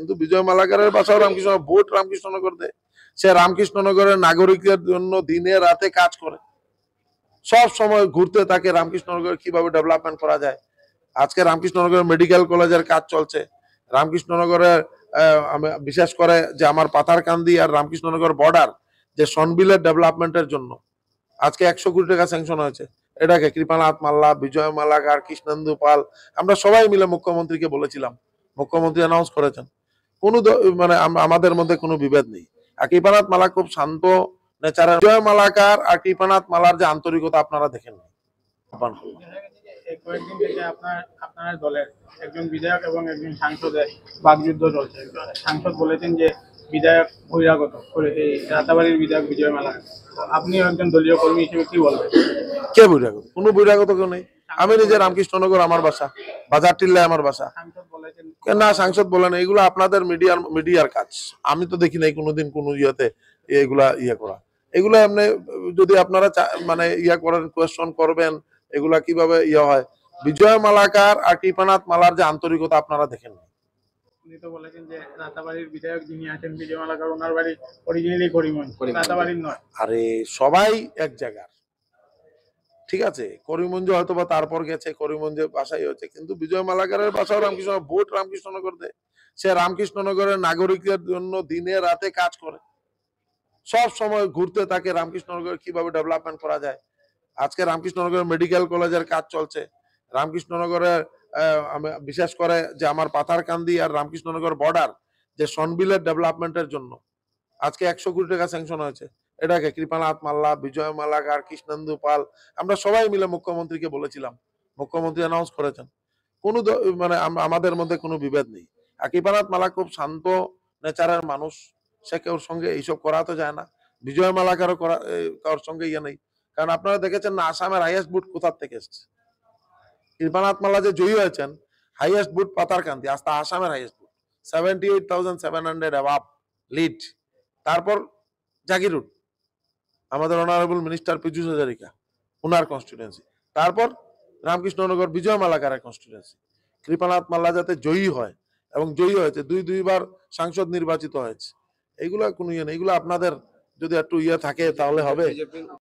কিন্তু বিজয় মালাকারের বাসাও রামকৃষ্ণ, ভোট রামকৃষ্ণনগর দেয়। সে রামকৃষ্ণনগরের নাগরিকদের জন্য দিনে রাতে কাজ করে, সব সময় ঘুরতে থাকে রামকৃষ্ণনগর কিভাবে ডেভেলপমেন্ট করা যায়। আজকে রামকৃষ্ণনগর মেডিকেল কলেজের কাজ চলছে। রামকৃষ্ণনগরে বিশেষ করে যে আমার পাথারকান্দি আর রামকৃষ্ণনগর বর্ডার যে সনবিলের ডেভেলপমেন্টের জন্য আজকে 100 কোটি টাকা স্যাংশন হয়েছে। এটাকে কৃপানাথ মাল্লা, বিজয় মালাকার, কৃষ্ণেন্দু পাল, আমরা সবাই মিলে মুখ্যমন্ত্রীকে বলেছিলাম, মুখ্যমন্ত্রী অ্যানাউন্স করেছেন। কোনো মানে আমাদের মধ্যে কোনো বিভেদ নেই। আর কৃপানাথ মালা খুব শান্ত নেচারের। বিজয় মালাকার আর কৃপানাথ মালার যে আন্তরিকতা আপনারা দেখেন কয়েকদিন থেকে আপনার দলের একজন বিধায়ক এবং একজন সাংসদের বাকযুদ্ধ চলছে। সাংসদ বলেছেন যে বিধায়ক বহিরাগত করে, এই রাতাবাড়ির বিধায়ক বিজয় মালাকার। আপনিও একজন দলীয় কর্মী হিসেবে কি বলবেন? কে বহিরাগত? কোনো বহিরাগত কেউ নেই। আমি নিজে রামকৃষ্ণনগর আমার বাসা, বাজার টিল্লায় আমার বাসা। না, সাংসদ বলেন, এগুলো আপনাদের মিডিয়ার কাজ। আমি তো দেখি নাই কোনোদিন কোনো ইয়েতে এগুলা করা। এগুলা এমনি যদি আপনারা মানে করেন, কোয়েশ্চন করবেন এগুলা কিভাবে হয়। বিজয় মালাকার আর কৃপানাথ মালার যে আন্তরিকতা আপনারা দেখেন। উনি তো বলেছেন যে রাতাবাড়ির বিধায়ক যিনি আছেন বিজয় মালাকার, ওনার বাড়ি অরিজিনালি করিমগঞ্জ, রাতাবাড়ির নয়। আরে সবাই এক জায়গার, ঠিক আছে। করিমগঞ্জ হয়তো বা তারপর গেছে, করিমগঞ্জে বাসাই হয়েছে, কিন্তু বিজয় মালাকারের বাসাও রামকৃষ্ণ, ভোট রামকৃষ্ণনগর দেয়। সে রামকৃষ্ণনগরের নাগরিকদের জন্য দিনে রাতে কাজ করে, সব সময় ঘুরতে থাকে রামকৃষ্ণনগর কিভাবে ডেভেলপমেন্ট করা যায়। আজকে রামকৃষ্ণনগর মেডিকেল কলেজের কাজ চলছে। রামকৃষ্ণনগরে বিশেষ করে যে আমার পাথারকান্দি আর রামকৃষ্ণনগর বর্ডার যে সনবিলের ডেভেলপমেন্টের জন্য আজকে 100 কোটি টাকা স্যাংশন হয়েছে। এটাকে কৃপানাথ মাল্লা, বিজয় মালাকার, কৃষ্ণেন্দু পাল, আমরা সবাই মিলে মুখ্যমন্ত্রীকে বলেছিলাম, মুখ্যমন্ত্রী অ্যানাউন্স করেছেন। কোনো মানে আমাদের মধ্যে কোনো বিভেদ নেই। আর কৃপানাথ মালা খুব শান্ত নেচারের মানুষ, সে কেউর সঙ্গে এইসব করা তো যায় না। বিজয় মালাকারও কারোর সঙ্গে নেই। কারণ আপনারা দেখেছেন না, আসামের হাইয়েস্ট বুট কোথার থেকে এসছে। কৃপানাথ মাল্লা যে জয়ী হয়েছেন, হাইয়েস্ট বুট পাতারকান্দি, আস্তা আসামের হাইয়েস্ট বুট 78,700 অ্যাবাভ লিড। তারপর জাগিরুট, আমাদের অনারেবল মিনিস্টার পীযূষ হাজারিকা, ওনার কনস্টিটুয়েন্সি। তারপর রামকৃষ্ণনগর বিজয় মালাকারের কনস্টিটুয়েন্সি। কৃপানাথ মাল্লা যাতে জয়ী হয়, এবং জয়ী হয়েছে, দুইবার সাংসদ নির্বাচিত হয়েছে। এইগুলা কোনো নেই। এগুলো আপনাদের যদি একটু থাকে তাহলে হবে।